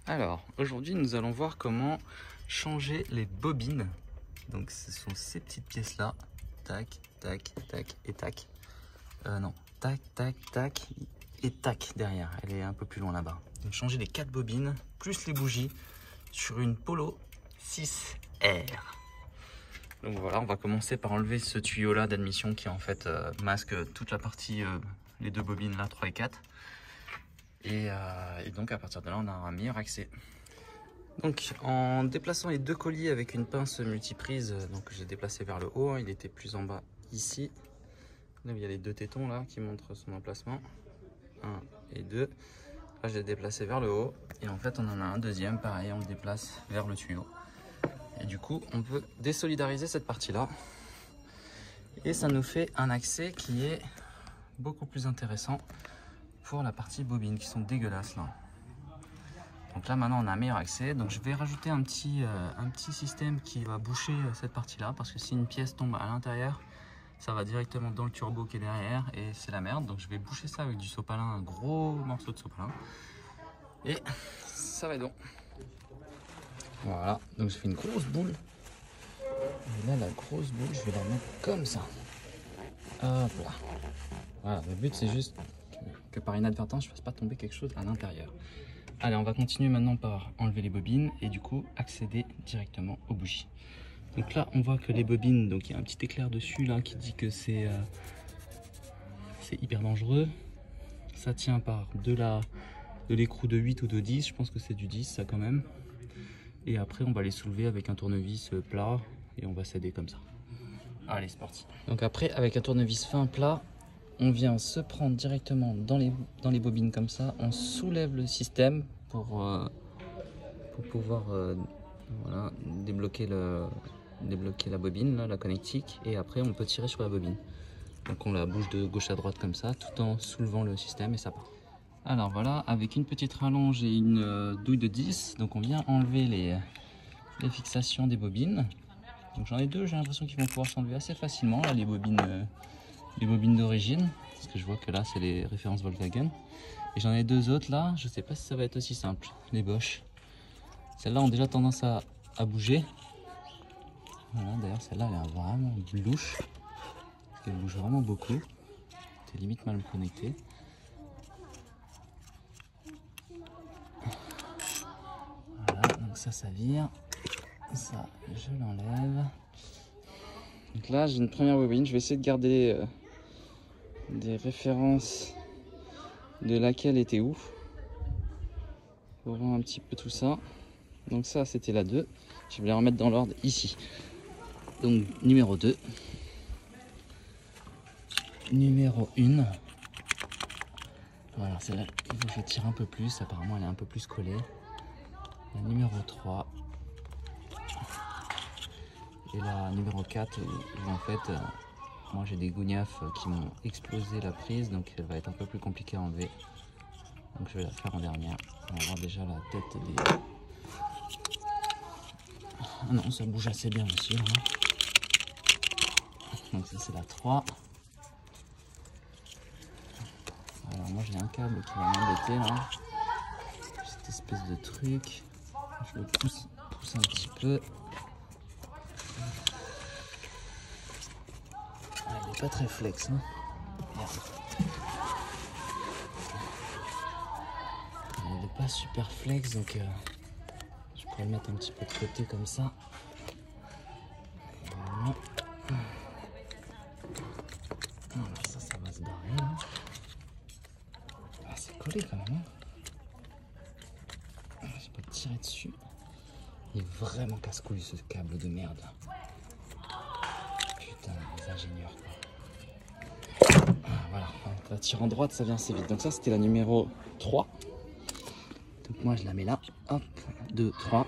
Alors, aujourd'hui, nous allons voir comment changer les bobines. Donc, ce sont ces petites pièces-là. Tac, tac, tac et tac. Non, tac, tac, tac et tac derrière. Elle est un peu plus loin là-bas. Donc, changer les 4 bobines plus les bougies sur une Polo 6R. Donc voilà, on va commencer par enlever ce tuyau-là d'admission qui en fait masque toute la partie, les 2 bobines là, 3 et 4. Et donc à partir de là, on a un meilleur accès. Donc en déplaçant les 2 colis avec une pince multiprise, donc j'ai déplacé vers le haut, il était plus en bas ici. Là, il y a les 2 tétons là qui montrent son emplacement. 1 et 2. Là, je l'ai déplacé vers le haut. Et en fait, on en a un deuxième, pareil, on le déplace vers le tuyau. Et du coup, on peut désolidariser cette partie-là. Et ça nous fait un accès qui est beaucoup plus intéressant pour la partie bobine, qui sont dégueulasses là. Donc là, maintenant, on a un meilleur accès. Donc je vais rajouter un petit système qui va boucher cette partie-là. Parce que si une pièce tombe à l'intérieur, ça va directement dans le turbo qui est derrière. Et c'est la merde. Donc je vais boucher ça avec du sopalin, un gros morceau de sopalin. Et ça va être bon. Voilà, donc je fais une grosse boule. Et là, la grosse boule, je vais la mettre comme ça. Hop là. Voilà, le but c'est juste que par inadvertance, je ne fasse pas tomber quelque chose à l'intérieur. Allez, on va continuer maintenant par enlever les bobines et du coup accéder directement aux bougies. Donc là, on voit que les bobines, donc il y a un petit éclair dessus là qui dit que c'est hyper dangereux. Ça tient par de l'écrou de 8 ou de 10, je pense que c'est du 10 ça quand même. Et après, on va les soulever avec un tournevis plat et on va s'aider comme ça. Allez, c'est parti. Donc après, avec un tournevis fin plat, on vient se prendre directement dans les bobines comme ça. On soulève le système pour pouvoir voilà, débloquer la bobine, là, la connectique. Et après, on peut tirer sur la bobine. Donc on la bouge de gauche à droite comme ça, tout en soulevant le système et ça part. Alors voilà, avec une petite rallonge et une douille de 10, donc on vient enlever les fixations des bobines. Donc j'en ai 2, j'ai l'impression qu'ils vont pouvoir s'enlever assez facilement, là, les bobines d'origine, parce que je vois que là c'est les références Volkswagen. Et j'en ai 2 autres là, je sais pas si ça va être aussi simple, les Bosch. Celles-là ont déjà tendance à bouger. Voilà, d'ailleurs celle-là elle est vraiment louche, parce qu'elle bouge vraiment beaucoup. C'est limite mal connecté. Donc ça vire, ça je l'enlève. Donc là j'ai une première bobine, je vais essayer de garder des références de laquelle était où, pour voir un petit peu tout ça. Donc ça c'était la 2, je vais les remettre dans l'ordre ici. Donc numéro 2, numéro 1, voilà celle-là il faut que je tire un peu plus, apparemment elle est un peu plus collée. La numéro 3 et la numéro 4 où en fait moi j'ai des gougnafs qui m'ont explosé la prise, donc elle va être un peu plus compliquée à enlever, donc je vais la faire en dernière. On va voir déjà la tête des... Ah non, ça bouge assez bien aussi hein. Donc ça c'est la 3. Alors moi j'ai un câble qui va m'embêter là, cette espèce de truc. Je le pousse un petit peu. Ah, il n'est pas très flex. Hein. Il n'est pas super flex, donc je pourrais le mettre un petit peu de côté comme ça. Voilà. Alors ça va se barrer. Hein. Ah, c'est collé quand même. Hein. Je peux tirer dessus. Il est vraiment casse-couille ce câble de merde. Putain, les ingénieurs quoi. Ah, voilà, la tire en droite, ça vient assez vite. Donc ça c'était la numéro 3. Donc moi je la mets là. Hop, 2, 3.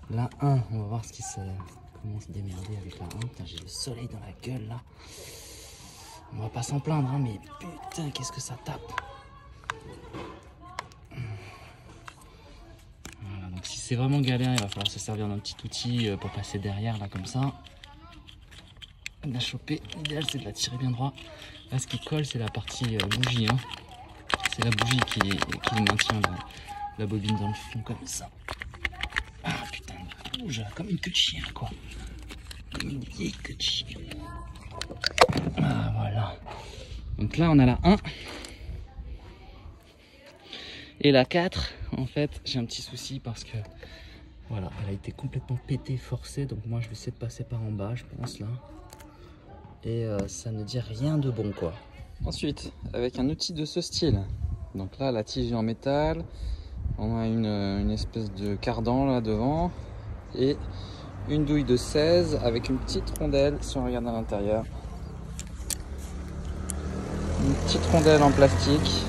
La 1, on va voir comment se démerder avec la 1. Putain, j'ai le soleil dans la gueule là. On va pas s'en plaindre, hein, mais putain, qu'est-ce que ça tape. Si c'est vraiment galère, il va falloir se servir d'un petit outil pour passer derrière là comme ça. La choper, l'idéal c'est de la tirer bien droit. Là ce qui colle c'est la partie bougie, hein. C'est la bougie qui maintient la bobine dans le fond comme ça. Ah putain, elle bouge comme une queue de chien quoi. Comme une vieille queue de chien. Ah voilà. Donc là on a la 1. Et la 4, en fait, j'ai un petit souci parce que voilà, elle a été complètement pétée, forcée. Donc moi je vais essayer de passer par en bas, je pense là. Et ça ne dit rien de bon quoi. Ensuite, avec un outil de ce style. Donc là, la tige est en métal. On a une espèce de cardan là devant. Et une douille de 16 avec une petite rondelle si on regarde à l'intérieur. Une petite rondelle en plastique.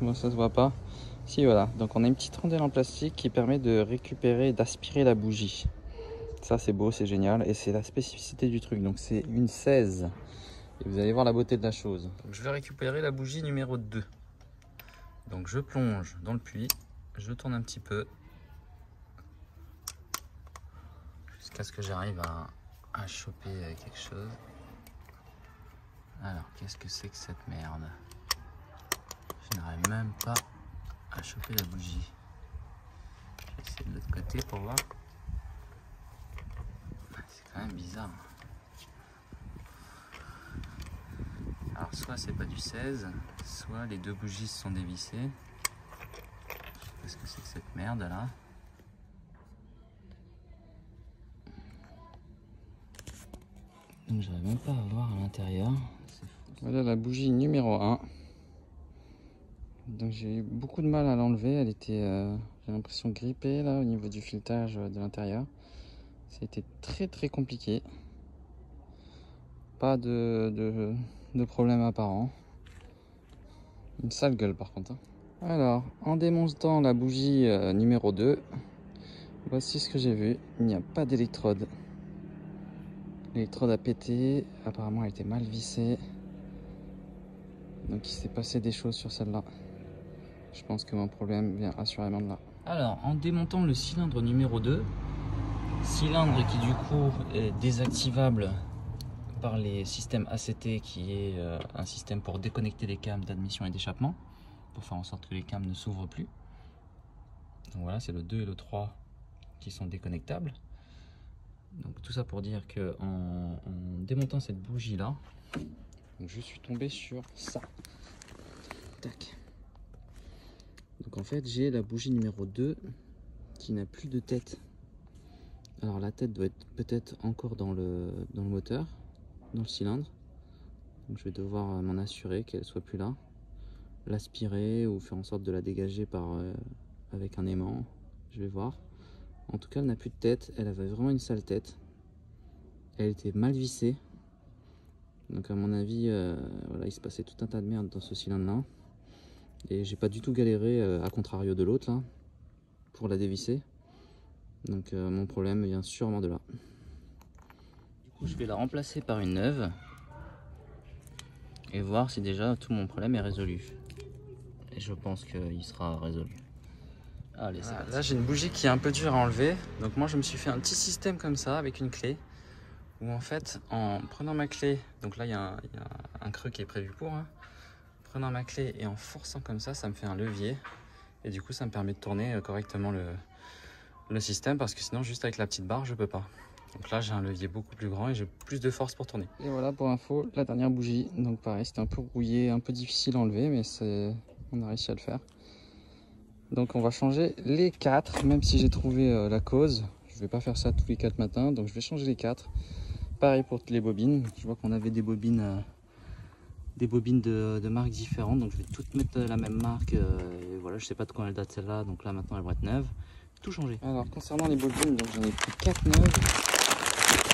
Bon, ça se voit pas. Si, voilà. Donc on a une petite rondelle en plastique qui permet de récupérer et d'aspirer la bougie. Ça c'est beau, c'est génial. Et c'est la spécificité du truc. Donc c'est une 16. Et vous allez voir la beauté de la chose. Donc, je vais récupérer la bougie numéro 2. Donc je plonge dans le puits. Je tourne un petit peu. Jusqu'à ce que j'arrive à choper quelque chose. Alors, qu'est-ce que c'est que cette merde? Je n'arrive même pas à choper la bougie. Je vais essayer de l'autre côté pour voir. C'est quand même bizarre. Alors soit c'est pas du 16, soit les deux bougies se sont dévissées. Qu'est-ce que c'est que cette merde là? Donc j'arrive même pas à voir à l'intérieur. Voilà la bougie numéro 1. Donc j'ai eu beaucoup de mal à l'enlever, elle était, j'ai l'impression grippée là au niveau du filetage de l'intérieur. Ça a été très compliqué. Pas de problème apparent. Une sale gueule par contre. Alors, en démontant la bougie numéro 2, voici ce que j'ai vu. Il n'y a pas d'électrode. L'électrode a pété, apparemment elle était mal vissée. Donc il s'est passé des choses sur celle-là. Je pense que mon problème vient assurément de là. Alors, en démontant le cylindre numéro 2, cylindre qui du coup est désactivable par les systèmes ACT, qui est un système pour déconnecter les câbles d'admission et d'échappement, pour faire en sorte que les câbles ne s'ouvrent plus. Donc voilà, c'est le 2 et le 3 qui sont déconnectables. Donc tout ça pour dire que en démontant cette bougie là, je suis tombé sur ça. Tac. Donc en fait j'ai la bougie numéro 2 qui n'a plus de tête. Alors la tête doit être peut-être encore dans le moteur, dans le cylindre. Donc je vais devoir m'en assurer qu'elle soit plus là, l'aspirer ou faire en sorte de la dégager avec un aimant. Je vais voir. En tout cas elle n'a plus de tête, elle avait vraiment une sale tête. Elle était mal vissée. Donc à mon avis, voilà, il se passait tout un tas de merde dans ce cylindre là. Et j'ai pas du tout galéré, à contrario de l'autre là, pour la dévisser. Donc mon problème vient sûrement de là. Du coup je vais la remplacer par une neuve. Et voir si déjà tout mon problème est résolu. Et je pense qu'il sera résolu. Allez, c'est parti. Là j'ai une bougie qui est un peu dure à enlever. Donc moi je me suis fait un petit système comme ça avec une clé. Où en fait en prenant ma clé, donc là il y a un creux qui est prévu pour. Hein. Prenant ma clé et en forçant comme ça me fait un levier. Et du coup ça me permet de tourner correctement le système. Parce que sinon juste avec la petite barre je peux pas. Donc là j'ai un levier beaucoup plus grand et j'ai plus de force pour tourner. Et voilà pour info la dernière bougie. Donc pareil c'était un peu rouillé, un peu difficile à enlever mais on a réussi à le faire. Donc on va changer les 4 même si j'ai trouvé la cause. Je vais pas faire ça tous les 4 matins donc je vais changer les 4. Pareil pour toutes les bobines. Je vois qu'on avait des bobines de marques différentes donc je vais toutes mettre la même marque. Et voilà, je sais pas de quand elle date celle-là donc là maintenant elles vont être neuves. Tout changer. Alors concernant les bobines, donc j'en ai pris 4 neuves.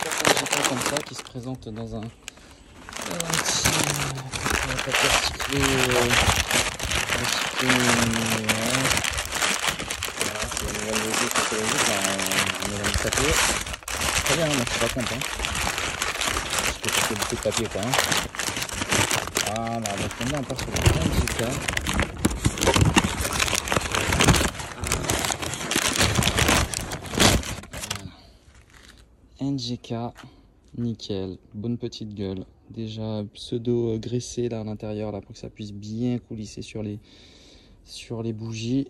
4 NGK comme ça qui se présentent dans un petit papier recyclé. Voilà, c'est une nouvelle logique écologique, on est dans le papier. Très bien, moi je suis pas content. Parce que ça fait beaucoup de papier quoi. Hein. Ah, bah, donc maintenant on part sur le NGK. NGK, nickel, bonne petite gueule. Déjà pseudo graissé là à l'intérieur là pour que ça puisse bien coulisser sur les bougies.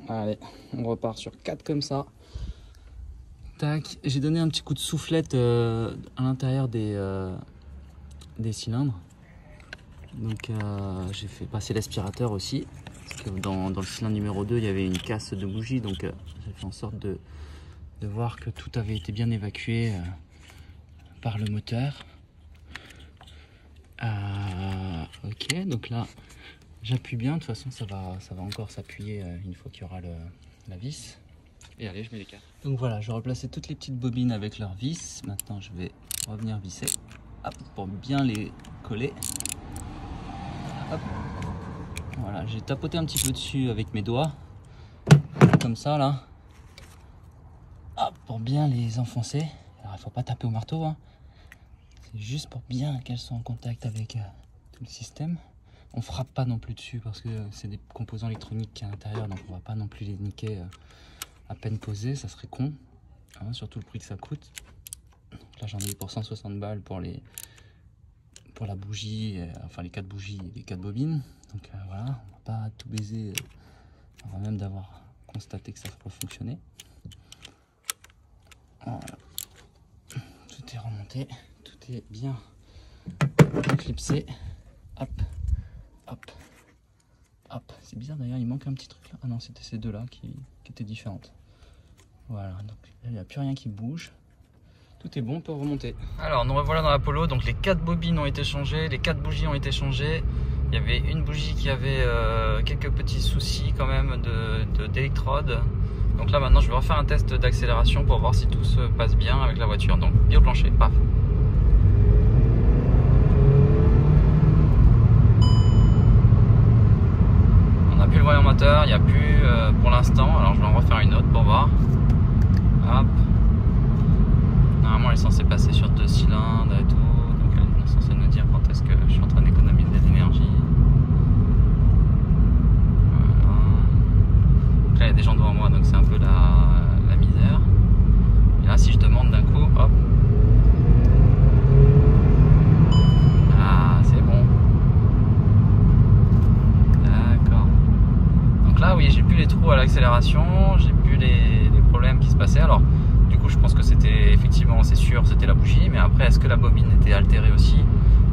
Allez, on repart sur 4 comme ça. Tac, j'ai donné un petit coup de soufflette à l'intérieur des cylindres. Donc j'ai fait passer l'aspirateur aussi. Parce que dans le cylindre numéro 2, il y avait une casse de bougie. Donc j'ai fait en sorte de voir que tout avait été bien évacué par le moteur. Ok, donc là j'appuie bien. De toute façon, ça va encore s'appuyer une fois qu'il y aura la vis. Et allez, je mets les cartes. Donc voilà, je vais replacer toutes les petites bobines avec leurs vis. Maintenant, je vais revenir visser. Hop, pour bien les coller. Hop. Voilà, j'ai tapoté un petit peu dessus avec mes doigts. Comme ça, là. Hop, pour bien les enfoncer. Alors, il ne faut pas taper au marteau. Hein. C'est juste pour bien qu'elles soient en contact avec tout le système. On ne frappe pas non plus dessus parce que c'est des composants électroniques qui à l'intérieur. Donc, on ne va pas non plus les niquer à peine posés. Ça serait con. Hein, surtout le prix que ça coûte. Donc là, j'en ai eu pour 160 balles pour la bougie, enfin les 4 bougies et les 4 bobines. Donc voilà, on va pas tout baiser avant même d'avoir constaté que ça peut fonctionner. Voilà. Tout est remonté, tout est bien clipsé. Hop, hop, hop. C'est bizarre d'ailleurs, il manque un petit truc là. Ah non, c'était ces deux-là qui étaient différentes. Voilà, donc là, il n'y a plus rien qui bouge. Tout est bon, on peut remonter. Alors, nous revoilà dans la Polo. Donc, les 4 bobines ont été changées, les 4 bougies ont été changées. Il y avait une bougie qui avait quelques petits soucis quand même d'électrode. Donc là, maintenant, je vais refaire un test d'accélération pour voir si tout se passe bien avec la voiture. Donc, pied au plancher, paf. On n'a plus le voyant moteur, il n'y a plus pour l'instant. Alors, je vais en refaire une autre pour voir. Hop. Normalement, elle est censée passer sur 2 cylindres et tout. Donc, elle est censée nous dire quand est-ce que je suis en train d'économiser de l'énergie. Voilà. Donc là, il y a des gens devant moi, donc c'est un peu la misère. Et là, si je demande d'un coup, hop. Ah, c'est bon. D'accord. Donc là, oui, j'ai plus les trous à l'accélération. J'ai plus les problèmes qui se passaient. Alors, du coup, je pense que c'était effectivement, c'est sûr, c'était la bougie. Mais après, est-ce que la bobine était altérée aussi?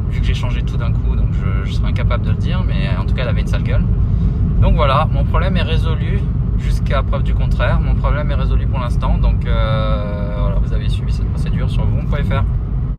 Vu que j'ai changé tout d'un coup, donc je serais incapable de le dire. Mais en tout cas, elle avait une sale gueule. Donc voilà, mon problème est résolu jusqu'à preuve du contraire. Mon problème est résolu pour l'instant. Donc voilà, vous avez suivi cette procédure sur vroom.fr.